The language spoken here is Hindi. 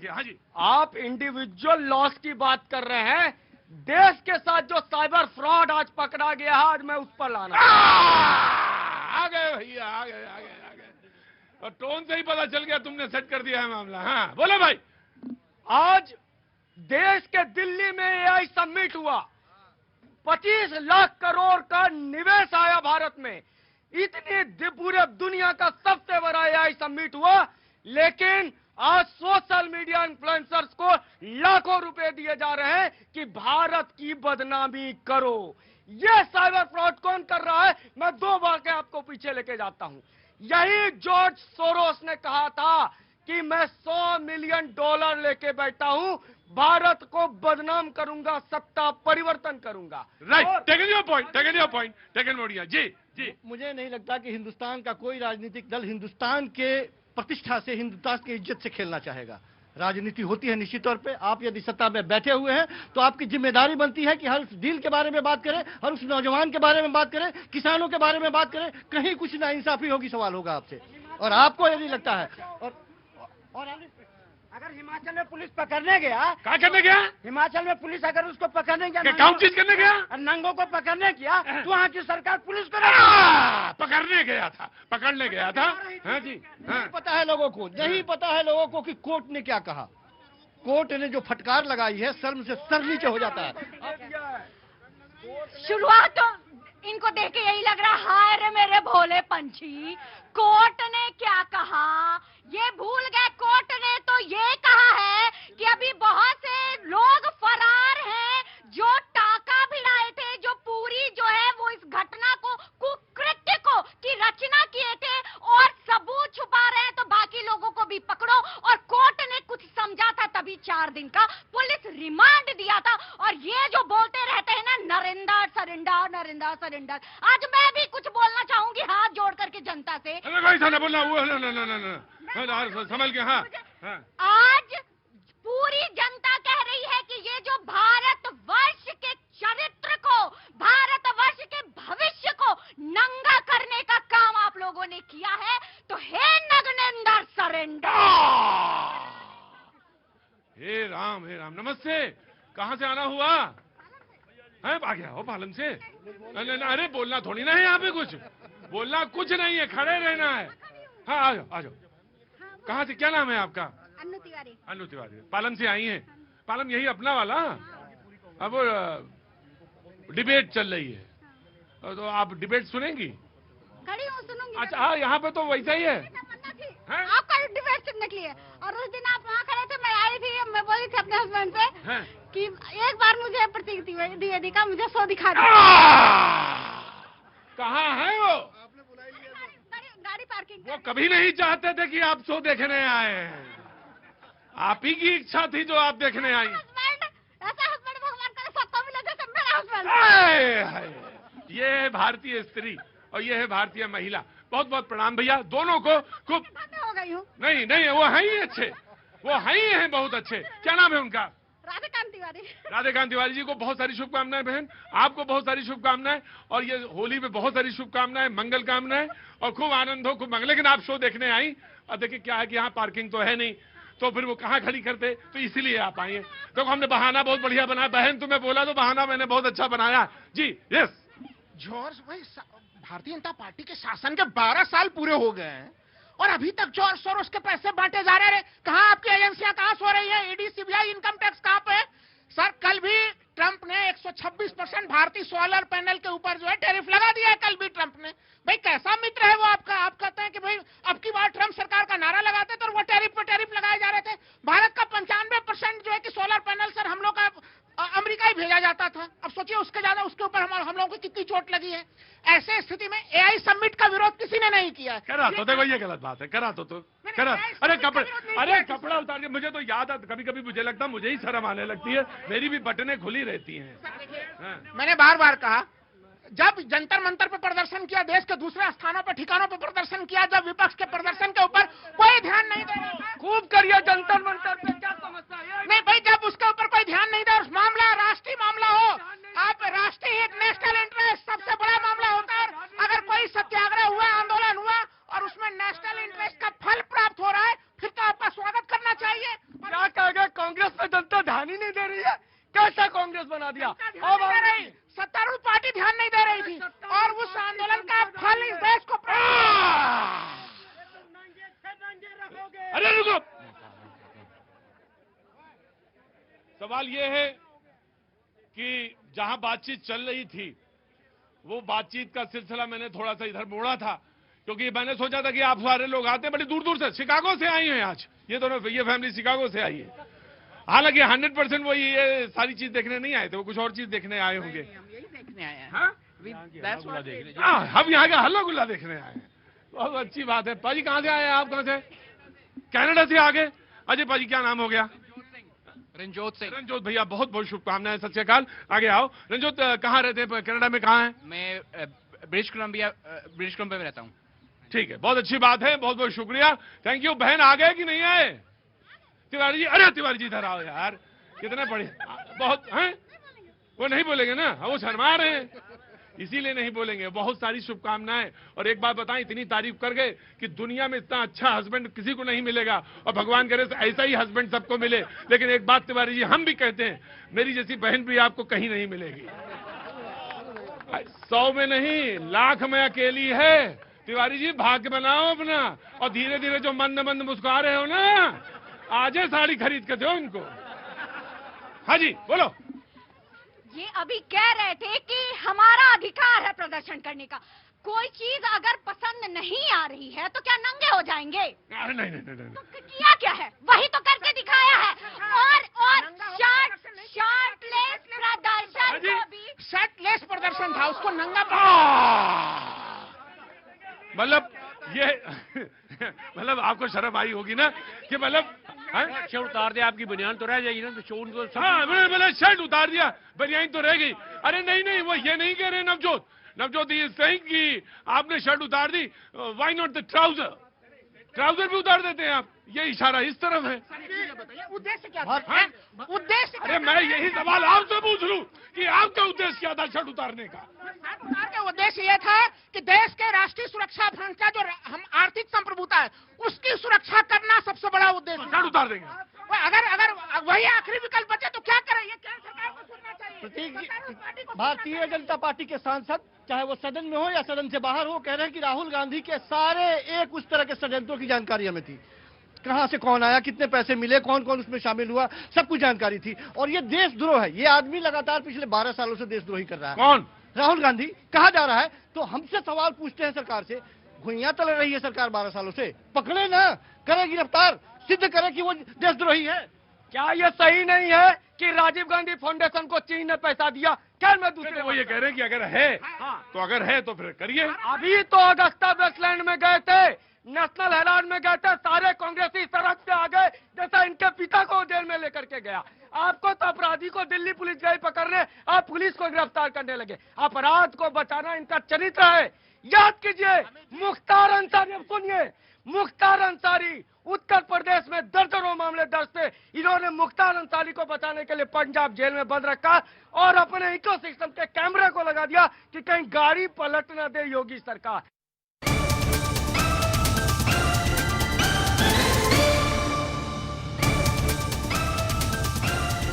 हाँ जी, आप इंडिविजुअल लॉस की बात कर रहे हैं। देश के साथ जो साइबर फ्रॉड आज पकड़ा गया है, आज मैं उस पर लाना आ गए भैया, आ गए। और टोन से ही पता चल गया तुमने सेट कर दिया है मामला। हाँ बोले भाई। आज देश के दिल्ली में एआई समिट हुआ, 25 लाख करोड़ का निवेश आया भारत में। इतनी पूरे दुनिया का सबसे बड़ा एआई समिट हुआ, लेकिन आज सोशल मीडिया इन्फ्लुएंसर्स को लाखों रुपए दिए जा रहे हैं कि भारत की बदनामी करो। यह साइबर फ्रॉड कौन कर रहा है? मैं 2 वाक़या आपको पीछे लेके जाता हूं। यही जॉर्ज सोरोस ने कहा था कि मैं $100 मिलियन लेके बैठा हूं, भारत को बदनाम करूंगा, सत्ता परिवर्तन करूंगा। Right, taken your point, taken Modia ji. मुझे नहीं लगता कि हिंदुस्तान का कोई राजनीतिक दल हिंदुस्तान के प्रतिष्ठा से, हिंदुस्तान की इज्जत से खेलना चाहेगा। राजनीति होती है निश्चित तौर पे, आप यदि सत्ता में बैठे हुए हैं तो आपकी जिम्मेदारी बनती है कि हर उस डील के बारे में बात करें, हर उस नौजवान के बारे में बात करें, किसानों के बारे में बात करें। कहीं कुछ नाइंसाफी होगी, सवाल होगा आपसे। और आपको यदि लगता है और अगर हिमाचल में पुलिस पकड़ने गया, क्या करने गया? हिमाचल में पुलिस अगर उसको पकड़ने गया, कौन चीज करने गया? नंगों को पकड़ने गया, तो वहाँ की सरकार पुलिस को पकड़ने गया था। हाँ जी, हाँ। नहीं पता है लोगों को, नहीं पता है लोगों को कि कोर्ट ने क्या कहा। कोर्ट ने जो फटकार लगाई है, शर्म से सर नीचे हो जाता है। शुरुआत तो इनको देख के यही लग रहा है, हाय रे मेरे भोले पंछी, कोर्ट ने क्या कहा ये भूल गए। कोर्ट ने तो ये कहा है कि अभी बहुत से लोग फरार हैं जो टाका भिड़ाए थे, जो पूरी जो है वो इस घटना को, कुकृत्य को की रचना किए थे और सबूत छुपा रहे हैं, तो बाकी लोगों को भी पकड़ो। और कोर्ट ने कुछ समझा था तभी 4 दिन का पुलिस रिमांड दिया था। और ये जो बोलते रहते हैं ना, नरेंद्र सरेंडर, आज मैं भी कुछ बोलना चाहूंगी हाथ जोड़ करके जनता से। संभल के। हाँ। आज पूरी जनता कह रही है कि ये जो भारतवर्ष के चरित्र को, भारतवर्ष के भविष्य को नंगा करने का काम आप लोगों ने किया है, तो हे नगनेंद्र सरेंडर। हे राम, नमस्ते। कहाँ से आना हुआ है? आ गया हो पालन से? अरे बोलना थोड़ी ना है, यहाँ पे कुछ बोलना कुछ नहीं है, खड़े रहना है। हाँ आ जाओ। कहाँ से, क्या नाम है आपका? अन्नू तिवारी। पालन से आई हैं? पालन यही अपना वाला? अब वो डिबेट चल रही है, तो आप डिबेट सुनेंगी? खड़ी हूँ, सुनूंगी। अच्छा, हाँ, यहाँ पे तो वैसा ही है। आपका डिबेट सुनने के लिए। और उस दिन आप वहाँ खड़े थे, मैं आई थी, मैं बोली थी अपने हस्बैंड से कि एक बार मुझे प्रतीक द्विवेदी का मुझे शो दिखा दो। कहाँ है वो? गाड़ी पार्किंग। वो कभी नहीं चाहते थे कि आप शो देखने आए, आप ही की इच्छा थी जो आप देखने आई। ऐसा हस्बैंड भगवान करे सबको मिले जैसे मेरा हस्बैंड। ये है भारतीय स्त्री और ये है भारतीय महिला। बहुत बहुत प्रणाम भैया, दोनों को खूब। हो गई हूँ। नहीं, वो है ही अच्छे, वो है ही हैं बहुत अच्छे। क्या नाम है उनका? राधेकांत तिवारी जी को बहुत सारी शुभकामनाएं बहन, आपको बहुत सारी शुभकामनाएं, और ये होली में बहुत सारी शुभकामनाएं, मंगल कामनाएं, और खूब आनंद हो, खूब मंगल। लेकिन आप शो देखने आई, और देखिए क्या है कि यहाँ पार्किंग तो है नहीं, तो फिर वो कहाँ खड़ी करते, तो इसीलिए आप आई हैं। तो हमने बहाना बहुत बढ़िया बनाया। बहन तुम्हें बोला तो बहाना मैंने बहुत अच्छा बनाया जी। यस जॉर्ज भाई, भारतीय जनता पार्टी के शासन के 12 साल पूरे हो गए हैं और अभी तक जॉर्ज सोरोस के पैसे बांटे जा रहे हैं। कहाँ आपकी एजेंसियां कहाँ सो रही है? ईडी, सीबीआई, इनकम टैक्स कहाँ पे? सर, कल भी ट्रंप ने 126% भारतीय सोलर पैनल के ऊपर जो है टैरिफ लगा दिया है। कल भी ट्रंप ने। भाई कैसा मित्र है वो आपका? आप कहते हैं कि भाई अब की बार ट्रंप सरकार का नारा लगाते थे और वो टैरिफ पे टैरिफ लगाए जा रहे थे। भारत का 95% जो है कि सोलर पैनल सर हम लोग का अमेरिका ही भेजा जाता था। अब सोचिए उसके ज्यादा उसके ऊपर हम लोगों को कितनी चोट लगी है। ऐसे स्थिति में एआई समिट का विरोध किसी ने नहीं किया। करा तो देखो, ये गलत बात है। करा तो करा। अरे कपड़ा उतार के, मुझे तो याद है, कभी कभी मुझे लगता है मुझे ही शर्म आने लगती है, मेरी भी बटनें खुली रहती हैं। मैंने बार बार कहा, जब जंतर मंतर पे प्रदर्शन किया, देश के दूसरे स्थानों पर, ठिकानों पर प्रदर्शन किया, जब विपक्ष के प्रदर्शन के ऊपर कोई ध्यान नहीं दे रहा था। खूब करिए जंतर मंतर पे, क्या समस्या है? नहीं भाई, जब उसके ऊपर कोई ध्यान नहीं दे, उस मामला राष्ट्रीय मामला हो, आप राष्ट्रीय हित, नेशनल इंटरेस्ट सबसे बड़ा मामला होता है। अगर कोई सत्याग्रह हुआ, आंदोलन हुआ और उसमें नेशनल इंटरेस्ट का फल प्राप्त हो रहा है, फिर तो आपका स्वागत करना चाहिए। बना दिया। ध्यान नहीं दे रही, सत्तारूढ़ पार्टी ध्यान नहीं दे रही थी और उस आंदोलन का फल इस देश को अरे रुको, सवाल ये है कि जहां बातचीत चल रही थी वो बातचीत का सिलसिला मैंने थोड़ा सा इधर मोड़ा था, क्योंकि मैंने सोचा था कि आप सारे लोग आते हैं, बड़ी दूर दूर से, शिकागो से आई हैं आज, ये फैमिली शिकागो से आई है। हालांकि 100% वो ये सारी चीज देखने नहीं आए थे, वो कुछ और चीज देखने आए होंगे। हम यही देखने आए हैं। हाँ? हाँ, हम यहाँ का हल्ला गुल्ला देखने आए हैं। बहुत अच्छी बात है। पाजी कहाँ से आए हैं आप? कहाँ से? कनाडा से आगे। अजय पाजी क्या नाम हो गया? रंजोत सिंह। रंजोत भैया बहुत बहुत शुभकामनाएं, सत श्री अकाल। आगे आओ। रंजोत कहाँ रहते हैं? कनाडा में कहाँ हैं? मैं ब्रिटिश कोलंबिया में रहता हूँ। ठीक है, बहुत अच्छी बात है, बहुत बहुत शुक्रिया, थैंक यू। बहन आ गए कि नहीं आए? तिवारी जी, अरे तिवारी जी इधर आओ यार, कितने बड़े, बहुत हैं, वो नहीं बोलेंगे ना, वो शर्मा रहे हैं इसीलिए नहीं बोलेंगे। बहुत सारी शुभकामनाएं। और एक बात बताएं, इतनी तारीफ कर गए कि दुनिया में इतना अच्छा हस्बैंड किसी को नहीं मिलेगा, और भगवान करे ऐसा ही हस्बैंड सबको मिले। लेकिन एक बात तिवारी जी, हम भी कहते हैं, मेरी जैसी बहन भी आपको कहीं नहीं मिलेगी। 100 में नहीं, लाख में अकेली है। तिवारी जी भाग्य बनाओ अपना, और धीरे धीरे जो मंद मंद मुस्कुरा रहे हो ना, आजे साड़ी खरीद के दो इनको। हाँ जी बोलो। ये अभी कह रहे थे कि हमारा अधिकार है प्रदर्शन करने का। कोई चीज अगर पसंद नहीं आ रही है तो क्या नंगे हो जाएंगे? अरे नहीं नहीं नहीं, तो किया क्या है? वही तो करके दिखाया है। और शर्टलेस प्रदर्शन को भी, शर्टलेस प्रदर्शन था, उसको नंगा मतलब ये मतलब आपको शर्म आई होगी ना कि मतलब शर्ट उतार दे, आपकी बनियान तो रह जाएगी ना, तो शोन को सब। हाँ, मैंने शर्ट उतार दिया, बनियान तो रह गई। अरे नहीं नहीं, वो ये नहीं कह रहे नवजोत। नवजोत ये सही कि आपने शर्ट उतार दी, why not the trouser? Trouser भी उतार देते हैं आप, ये इशारा इस तरफ है। उद्देश्य क्या था? उद्देश्य अरे मैं यही सवाल आपसे पूछ लूं कि आपका उद्देश्य क्या था शर्ट उतारने का? शर्ट उतार का उद्देश्य यह था कि देश के राष्ट्रीय सुरक्षा फंड का जो हम आर्थिक संप्रभुता है उसकी सुरक्षा करना सबसे बड़ा उद्देश्य। शर्ट उतार देंगे। अगर वही आखिरी विकल्प बचे तो क्या करें? ये केंद्र सरकार को सुनना चाहिए। प्रतीक जी, भारतीय जनता पार्टी के सांसद, चाहे वो सदन में हो या सदन से बाहर हो, कह रहे हैं कि राहुल गांधी के सारे एक उस तरह के षड्यंत्रों की जानकारी हमें थी। कहां से कौन आया, कितने पैसे मिले, कौन कौन उसमें शामिल हुआ, सब कुछ जानकारी थी। और ये देशद्रोह है। ये आदमी लगातार पिछले 12 सालों से देशद्रोही कर रहा है। कौन? राहुल गांधी। कहा जा रहा है, तो हमसे सवाल पूछते हैं सरकार से, घुइयां तल रही है सरकार 12 सालों से, पकड़े ना, करे गिरफ्तार, सिद्ध करे कि वो देशद्रोही है। क्या ये सही नहीं है कि राजीव गांधी फाउंडेशन को चीन ने पैसा दिया? क्या मैं दूसरे वो ये कह रहे हैं कि अगर है तो अगर है तो फिर करिए। अभी तो अगस्ता वेस्टलैंड में गए थे, नेशनल हेराल्ड में गए थे, सारे कांग्रेसी सड़क पे आ गए, जैसा इनके पिता को जेल में लेकर के गया। आपको तो अपराधी को दिल्ली पुलिस गई पकड़ने, आप पुलिस को गिरफ्तार करने लगे। अपराध को बचाना इनका चरित्र है। याद कीजिए, मुख्तार अंसारी, अब सुनिए, मुख्तार अंसारी उत्तर प्रदेश में दर्जनों मामले दर्ज थे। इन्होंने मुख्तार अंसारी को बचाने के लिए पंजाब जेल में बंद रखा और अपने इकोसिस्टम के कैमरे को लगा दिया कि कहीं गाड़ी पलट न दे योगी सरकार।